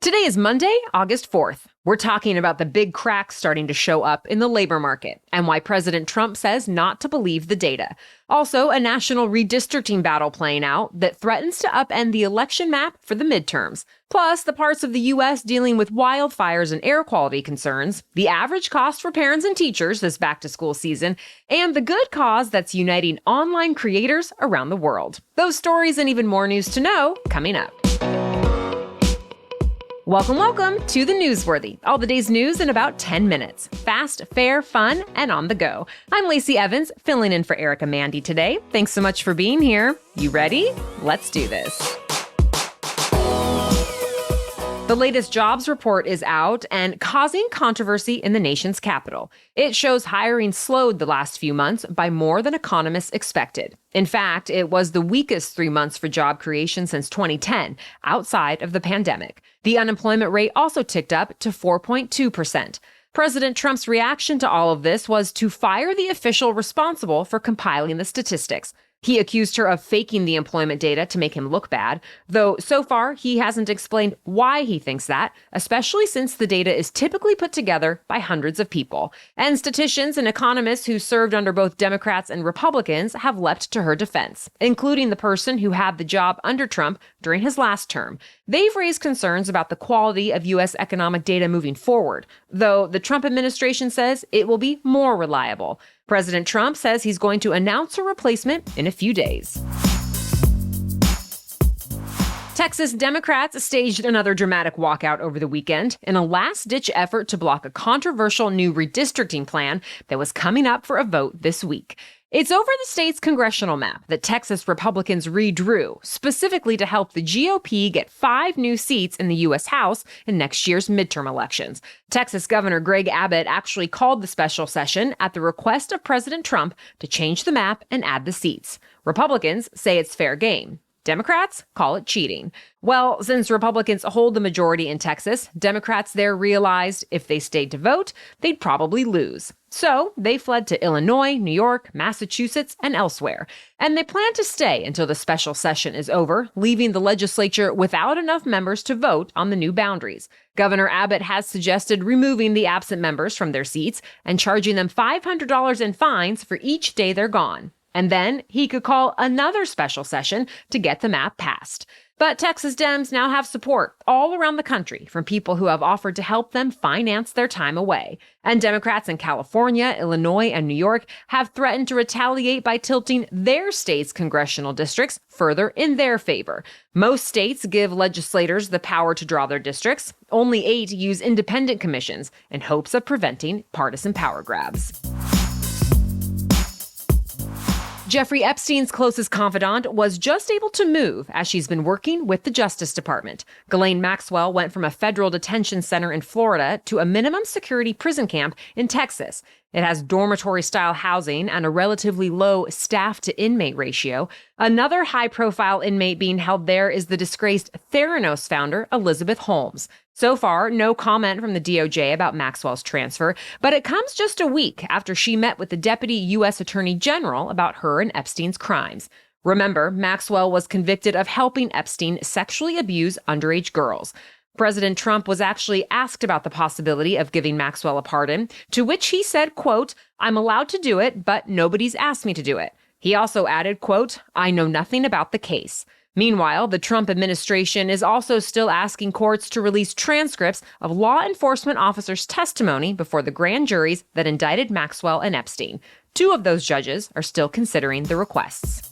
Today is Monday, August 4th. We're talking about the big cracks starting to show up in the labor market and why President Trump says not to believe the data. Also, a national redistricting battle playing out that threatens to upend the election map for the midterms. Plus, the parts of the U.S. dealing with wildfires and air quality concerns, the average cost for parents and teachers this back-to-school season, and the good cause that's uniting online creators around the world. Those stories and even more news to know coming up. Welcome to The Newsworthy. All the day's news in about 10 minutes. Fast, fair, fun, and on the go. I'm Lacey Evans, filling in for Erica Mandy today. Thanks so much for being here. You ready? Let's do this. The latest jobs report is out and causing controversy in the nation's capital. It shows hiring slowed the last few months by more than economists expected. In fact, it was the weakest 3 months for job creation since 2010, outside of the pandemic. The unemployment rate also ticked up to 4.2%. President Trump's reaction to all of this was to fire the official responsible for compiling the statistics. He accused her of faking the employment data to make him look bad, though so far he hasn't explained why he thinks that, especially since the data is typically put together by hundreds of people. And statisticians and economists who served under both Democrats and Republicans have leapt to her defense, including the person who had the job under Trump during his last term. They've raised concerns about the quality of U.S. economic data moving forward, though the Trump administration says it will be more reliable. President Trump says he's going to announce a replacement in a few days. Texas Democrats staged another dramatic walkout over the weekend in a last-ditch effort to block a controversial new redistricting plan that was coming up for a vote this week. It's over the state's congressional map that Texas Republicans redrew, specifically to help the GOP get 5 new seats in the U.S. House in next year's midterm elections. Texas Governor Greg Abbott actually called the special session at the request of President Trump to change the map and add the seats. Republicans say it's fair game. Democrats call it cheating. Well, since Republicans hold the majority in Texas, Democrats there realized if they stayed to vote, they'd probably lose. So they fled to Illinois, New York, Massachusetts, and elsewhere. And they plan to stay until the special session is over, leaving the legislature without enough members to vote on the new boundaries. Governor Abbott has suggested removing the absent members from their seats and charging them $500 in fines for each day they're gone. And then he could call another special session to get the map passed. But Texas Dems now have support all around the country from people who have offered to help them finance their time away. And Democrats in California, Illinois, and New York have threatened to retaliate by tilting their state's congressional districts further in their favor. Most states give legislators the power to draw their districts. Only 8 use independent commissions in hopes of preventing partisan power grabs. Jeffrey Epstein's closest confidant was just able to move as she's been working with the Justice Department. Ghislaine Maxwell went from a federal detention center in Florida to a minimum security prison camp in Texas. It has dormitory-style housing and a relatively low staff-to-inmate ratio. Another high-profile inmate being held there is the disgraced Theranos founder, Elizabeth Holmes. So far, no comment from the DOJ about Maxwell's transfer, but it comes just a week after she met with the Deputy U.S. Attorney General about her and Epstein's crimes. Remember, Maxwell was convicted of helping Epstein sexually abuse underage girls. President Trump was actually asked about the possibility of giving Maxwell a pardon, to which he said, quote, "I'm allowed to do it, but nobody's asked me to do it." He also added, quote, "I know nothing about the case." Meanwhile, the Trump administration is also still asking courts to release transcripts of law enforcement officers' testimony before the grand juries that indicted Maxwell and Epstein. 2 of those judges are still considering the requests.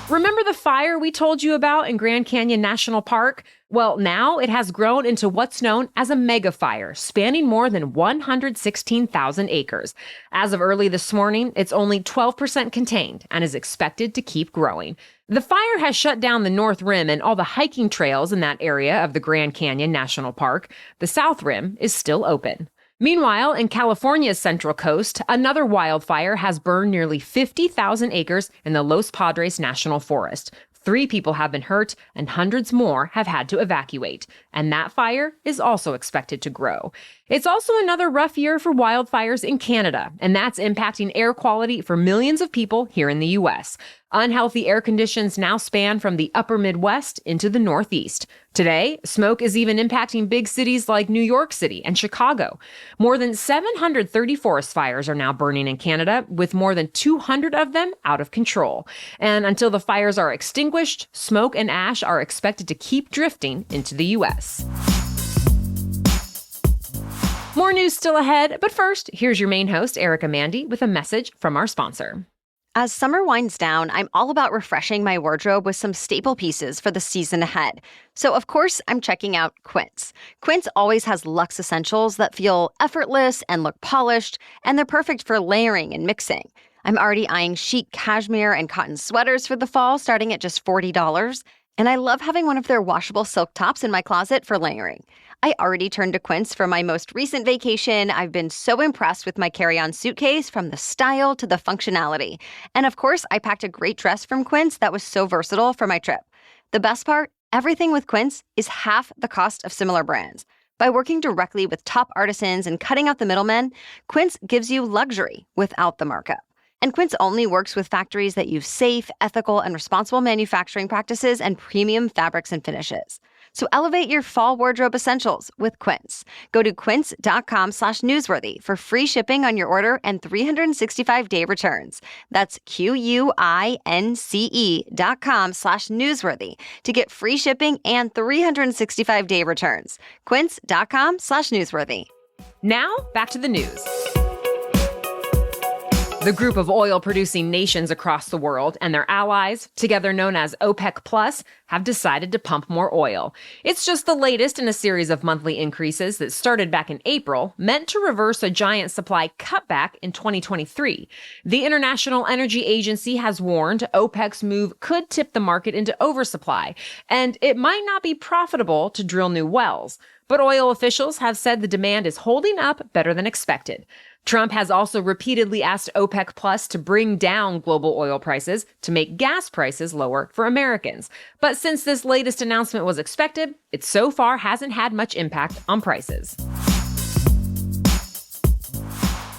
Remember the fire we told you about in Grand Canyon National Park? Well, now it has grown into what's known as a mega fire, spanning more than 116,000 acres. As of early this morning, it's only 12% contained and is expected to keep growing. The fire has shut down the North Rim and all the hiking trails in that area of the Grand Canyon National Park. The South Rim is still open. Meanwhile, in California's Central Coast, another wildfire has burned nearly 50,000 acres in the Los Padres National Forest. 3 people have been hurt and hundreds more have had to evacuate. And that fire is also expected to grow. It's also another rough year for wildfires in Canada, and that's impacting air quality for millions of people here in the U.S. Unhealthy air conditions now span from the upper Midwest into the Northeast. Today, smoke is even impacting big cities like New York City and Chicago. More than 730 forest fires are now burning in Canada, with more than 200 of them out of control. And until the fires are extinguished, smoke and ash are expected to keep drifting into the U.S. More news still ahead, but first, here's your main host, Erica Mandy, with a message from our sponsor. As summer winds down, I'm all about refreshing my wardrobe with some staple pieces for the season ahead. So, of course, I'm checking out Quince. Quince always has luxe essentials that feel effortless and look polished, and they're perfect for layering and mixing. I'm already eyeing chic cashmere and cotton sweaters for the fall, starting at just $40. And I love having one of their washable silk tops in my closet for layering. I already turned to Quince for my most recent vacation. I've been so impressed with my carry-on suitcase, from the style to the functionality. And of course, I packed a great dress from Quince that was so versatile for my trip. The best part? Everything with Quince is half the cost of similar brands. By working directly with top artisans and cutting out the middlemen, Quince gives you luxury without the markup. And Quince only works with factories that use safe, ethical, and responsible manufacturing practices and premium fabrics and finishes. So elevate your fall wardrobe essentials with Quince. Go to quince.com/newsworthy for free shipping on your order and 365-day returns. That's QUINCE.com/newsworthy to get free shipping and 365-day returns. Quince.com/newsworthy. Now, back to the news. The group of oil-producing nations across the world and their allies, together known as OPEC+, have decided to pump more oil. It's just the latest in a series of monthly increases that started back in April, meant to reverse a giant supply cutback in 2023. The International Energy Agency has warned OPEC's move could tip the market into oversupply, and it might not be profitable to drill new wells. But oil officials have said the demand is holding up better than expected. Trump has also repeatedly asked OPEC Plus to bring down global oil prices to make gas prices lower for Americans. But since this latest announcement was expected, it so far hasn't had much impact on prices.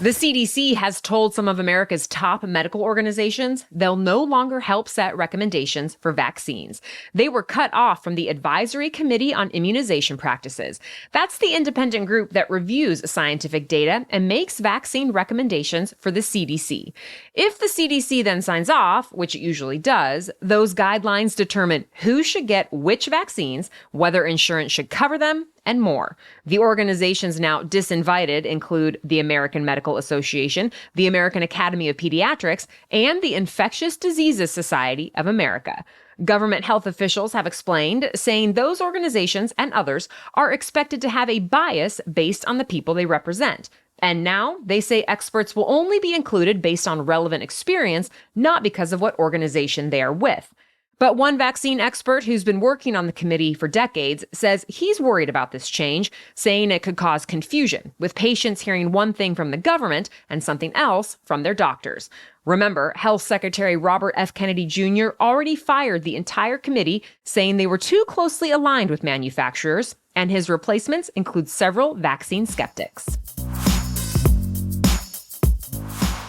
The CDC has told some of America's top medical organizations they'll no longer help set recommendations for vaccines. They were cut off from the Advisory Committee on Immunization Practices. That's the independent group that reviews scientific data and makes vaccine recommendations for the CDC. If the CDC then signs off, which it usually does, those guidelines determine who should get which vaccines, whether insurance should cover them, and more. The organizations now disinvited include the American Medical Association, the American Academy of Pediatrics, and the Infectious Diseases Society of America. Government health officials have explained, saying those organizations and others are expected to have a bias based on the people they represent. And now they say experts will only be included based on relevant experience, not because of what organization they are with. But one vaccine expert who's been working on the committee for decades says he's worried about this change, saying it could cause confusion, with patients hearing one thing from the government and something else from their doctors. Remember, Health Secretary Robert F. Kennedy Jr. already fired the entire committee, saying they were too closely aligned with manufacturers, and his replacements include several vaccine skeptics.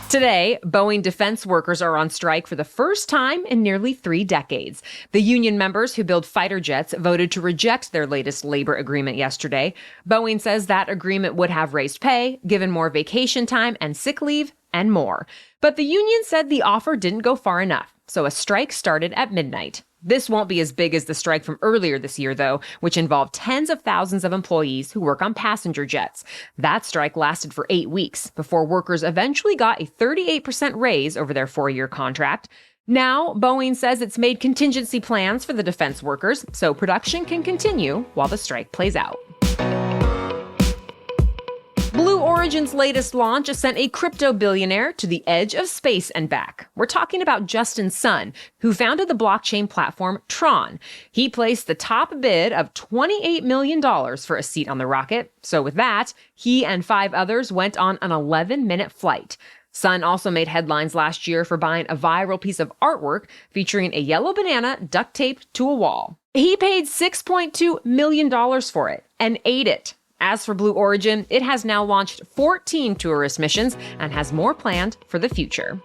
Today, Boeing defense workers are on strike for the first time in nearly 3 decades. The union members who build fighter jets voted to reject their latest labor agreement yesterday. Boeing says that agreement would have raised pay, given more vacation time and sick leave, and more. But the union said the offer didn't go far enough, so a strike started at midnight. This won't be as big as the strike from earlier this year, though, which involved tens of thousands of employees who work on passenger jets. That strike lasted for 8 weeks before workers eventually got a 38% raise over their 4-year contract. Now, Boeing says it's made contingency plans for the defense workers, so production can continue while the strike plays out. Blue Origin's latest launch sent a crypto billionaire to the edge of space and back. We're talking about Justin Sun, who founded the blockchain platform Tron. He placed the top bid of $28 million for a seat on the rocket. So with that, he and 5 others went on an 11-minute flight. Sun also made headlines last year for buying a viral piece of artwork featuring a yellow banana duct taped to a wall. He paid $6.2 million for it and ate it. As for Blue Origin, it has now launched 14 tourist missions and has more planned for the future.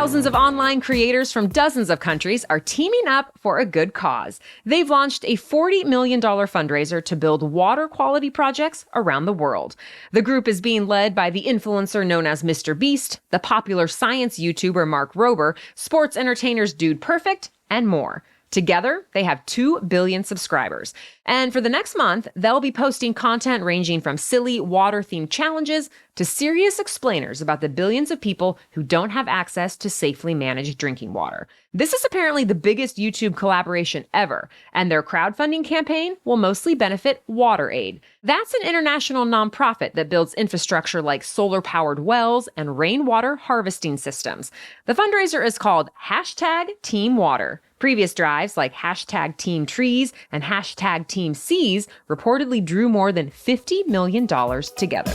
Thousands of online creators from dozens of countries are teaming up for a good cause. They've launched a $40 million fundraiser to build water quality projects around the world. The group is being led by the influencer known as Mr. Beast, the popular science YouTuber Mark Rober, sports entertainers Dude Perfect, and more. Together, they have 2 billion subscribers. And for the next month, they'll be posting content ranging from silly water-themed challenges to serious explainers about the billions of people who don't have access to safely managed drinking water. This is apparently the biggest YouTube collaboration ever, and their crowdfunding campaign will mostly benefit WaterAid. That's an international nonprofit that builds infrastructure like solar-powered wells and rainwater harvesting systems. The fundraiser is called #TeamWater. Previous drives like #TeamTrees and #TeamSeas reportedly drew more than $50 million together.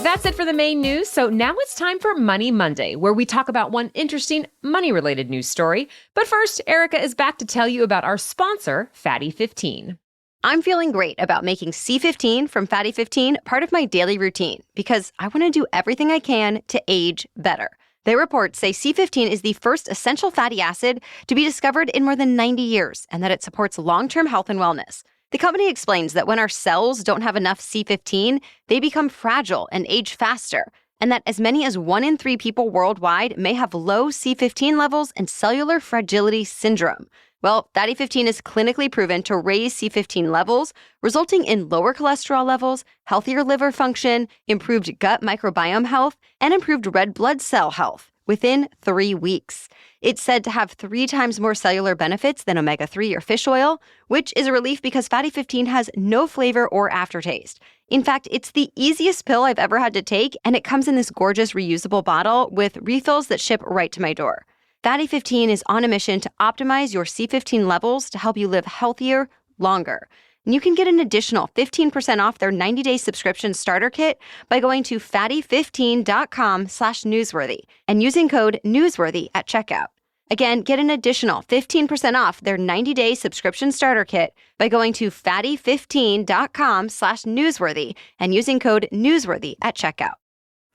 That's it for the main news. So now it's time for Money Monday, where we talk about one interesting money-related news story. But first, Erica is back to tell you about our sponsor, Fatty 15. I'm feeling great about making C15 from Fatty 15 part of my daily routine because I want to do everything I can to age better. Their reports say C15 is the first essential fatty acid to be discovered in more than 90 years and that it supports long-term health and wellness. The company explains that when our cells don't have enough C15, they become fragile and age faster, and that as many as 1 in 3 people worldwide may have low C15 levels and cellular fragility syndrome. Well, Fatty 15 is clinically proven to raise C15 levels, resulting in lower cholesterol levels, healthier liver function, improved gut microbiome health, and improved red blood cell health within 3 weeks. It's said to have 3 times more cellular benefits than omega-3 or fish oil, which is a relief because Fatty 15 has no flavor or aftertaste. In fact, it's the easiest pill I've ever had to take, and it comes in this gorgeous reusable bottle with refills that ship right to my door. Fatty 15 is on a mission to optimize your C15 levels to help you live healthier, longer. And you can get an additional 15% off their 90-day subscription starter kit by going to fatty15.com/newsworthy and using code newsworthy at checkout. Again, get an additional 15% off their 90-day subscription starter kit by going to fatty15.com/newsworthy and using code newsworthy at checkout.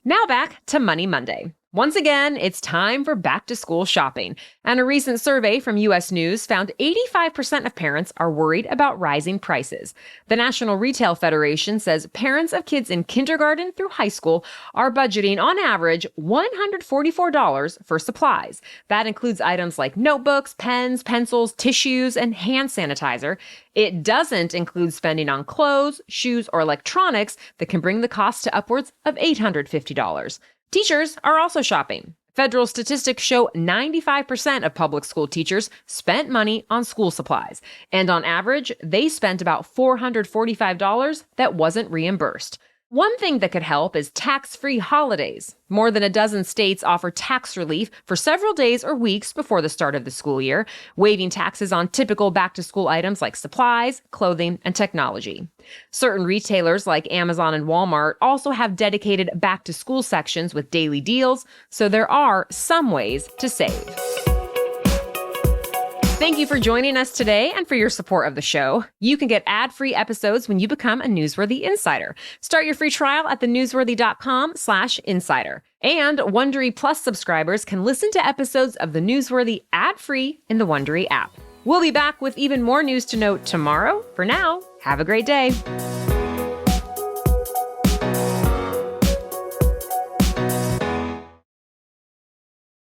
Now back to Money Monday. Once again, it's time for back-to-school shopping. And a recent survey from U.S. News found 85% of parents are worried about rising prices. The National Retail Federation says parents of kids in kindergarten through high school are budgeting, on average, $144 for supplies. That includes items like notebooks, pens, pencils, tissues, and hand sanitizer. It doesn't include spending on clothes, shoes, or electronics that can bring the cost to upwards of $850. Teachers are also shopping. Federal statistics show 95% of public school teachers spent money on school supplies. And on average, they spent about $445 that wasn't reimbursed. One thing that could help is tax-free holidays. More than a dozen states offer tax relief for several days or weeks before the start of the school year, waiving taxes on typical back-to-school items like supplies, clothing, and technology. Certain retailers like Amazon and Walmart also have dedicated back-to-school sections with daily deals, so there are some ways to save. Thank you for joining us today and for your support of the show. You can get ad-free episodes when you become a Newsworthy Insider. Start your free trial at thenewsworthy.com/insider. And Wondery Plus subscribers can listen to episodes of The Newsworthy ad-free in the Wondery app. We'll be back with even more news to note tomorrow. For now, have a great day.